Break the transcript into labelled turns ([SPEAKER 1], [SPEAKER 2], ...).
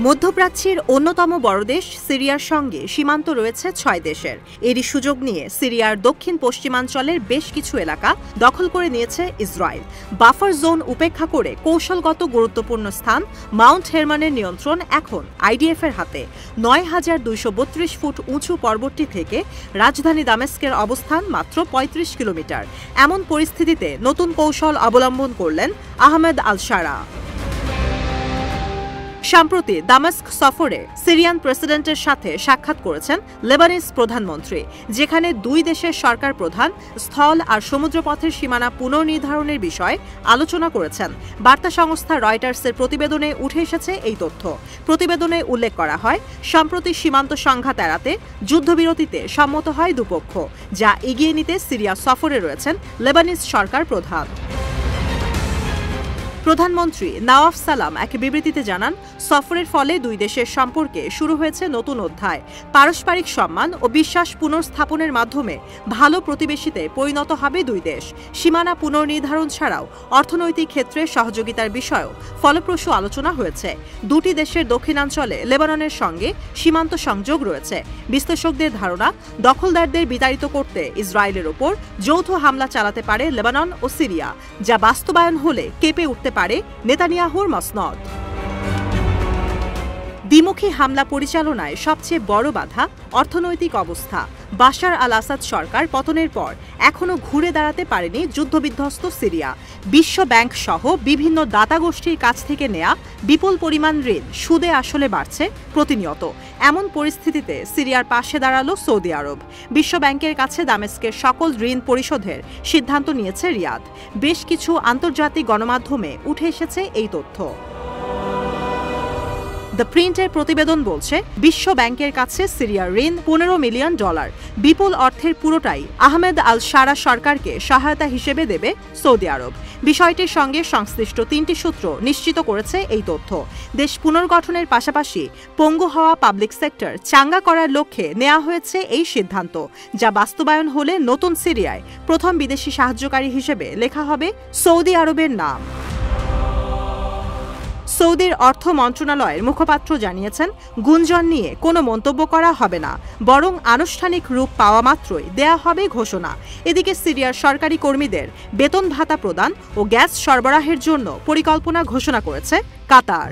[SPEAKER 1] মধ্যপ্রাচ্যের অন্যতম বড় দেশ সিরিয়ার সঙ্গে সীমান্ত রয়েছে ৬ দেশের। এরই সুযোগ নিয়ে সিরিয়ার দক্ষিণ পশ্চিমাঞ্চলের বেশ কিছু এলাকা দখল করে নিয়েছে ইসরায়েল। বাফার জোন উপেক্ষা করে কৌশলগত গুরুত্বপূর্ণ স্থান মাউন্ট হেরমানের নিয়ন্ত্রণ এখন আইডিএফের হাতে। ৯,২৩২ ফুট উঁচু পর্বতটি থেকে রাজধানী দামেস্কের অবস্থান মাত্র ৩৫ কিলোমিটার। এমন পরিস্থিতিতে নতুন কৌশল অবলম্বন করলেন আহমেদ আল শারা। সম্প্রতি দামেস্ক সফরে সিরিয়ান প্রেসিডেন্টের সাথে সাক্ষাৎ করেছেন লেবানিজ প্রধানমন্ত্রী, যেখানে দুই দেশের সরকার প্রধান স্থল আর সমুদ্রপথের সীমানা পুনর্নির্ধারণের বিষয়ে আলোচনা করেছেন। বার্তা সংস্থা রয়টার্সের প্রতিবেদনে উঠে এসেছে এই তথ্য। প্রতিবেদনে উল্লেখ করা হয়, সম্প্রতি সীমান্ত সংঘাত এড়াতে যুদ্ধবিরতিতে সম্মত হয় দুপক্ষ, যা এগিয়ে নিতে সিরিয়া সফরে রয়েছেন লেবানিজ সরকার প্রধান। প্রধানমন্ত্রী নওয়াফ সালাম এক বিবৃতিতে জানান, সফরের ফলে দুই দেশের সম্পর্কে শুরু হয়েছে নতুন অধ্যায়। পারস্পরিক সম্মান ও বিশ্বাস পুনর্স্থাপনের মাধ্যমে ভালো প্রতিবেশীতে পরিণত হবে দুই দেশ। সীমানা পুনর্নির্ধারণ ছাড়াও অর্থনৈতিক ক্ষেত্রে সহযোগিতার বিষয়েও ফলপ্রসূ আলোচনা হয়েছে। দুটি দেশের দক্ষিণাঞ্চলে লেবাননের সঙ্গে সীমান্ত সংযোগ রয়েছে। বিশ্লেষকদের ধারণা, দখলদারদের বিতাড়িত করতে ইসরায়েলের ওপর যৌথ হামলা চালাতে পারে লেবানন ও সিরিয়া, যা বাস্তবায়ন হলে কেঁপে উঠতে পারে নেতানিয়াহুর মসনদ। দ্বিমুখী হামলা পরিচালনায় সবচেয়ে বড় বাধা অর্থনৈতিক অবস্থা। বাশার আল আসাদ সরকার পতনের পর এখনও ঘুরে দাঁড়াতে পারেনি যুদ্ধবিধ্বস্ত সিরিয়া। বিশ্ব ব্যাংক সহ বিভিন্ন দাতা গোষ্ঠীর কাছ থেকে নেয়া বিপুল পরিমাণ ঋণ সুদে আসলে বাড়ছে প্রতিনিয়ত। এমন পরিস্থিতিতে সিরিয়ার পাশে দাঁড়ালো সৌদি আরব। বিশ্ব ব্যাংকের কাছে দামেস্কের সকল ঋণ পরিশোধের সিদ্ধান্ত নিয়েছে রিয়াদ। বেশ কিছু আন্তর্জাতিক গণমাধ্যমে উঠে এসেছে এই তথ্য। দ্য প্রিন্টের প্রতিবেদন বলছে, বিশ্ব ব্যাংকের কাছে সিরিয়ার ঋণ $15 মিলিয়ন। বিপুল অর্থের পুরোটাই আহমেদ আল শারা সরকারকে সহায়তা হিসেবে দেবে সৌদি আরব। বিষয়টির সঙ্গে সংশ্লিষ্ট 3টি সূত্র নিশ্চিত করেছে এই তথ্য। দেশ পুনর্গঠনের পাশাপাশি পঙ্গু হওয়া পাবলিক সেক্টর চাঙ্গা করার লক্ষ্যে নেওয়া হয়েছে এই সিদ্ধান্ত, যা বাস্তবায়ন হলে নতুন সিরিয়ায় প্রথম বিদেশি সাহায্যকারী হিসেবে লেখা হবে সৌদি আরবের নাম। সৌদির অর্থ মন্ত্রণালয়ের মুখপাত্র জানিয়েছেন, গুঞ্জন নিয়ে কোনো মন্তব্য করা হবে না, বরং আনুষ্ঠানিক রূপ পাওয়া মাত্রই দেয়া হবে ঘোষণা। এদিকে সিরিয়ার সরকারি কর্মীদের বেতন ভাতা প্রদান ও গ্যাস সরবরাহের জন্য পরিকল্পনা ঘোষণা করেছে কাতার।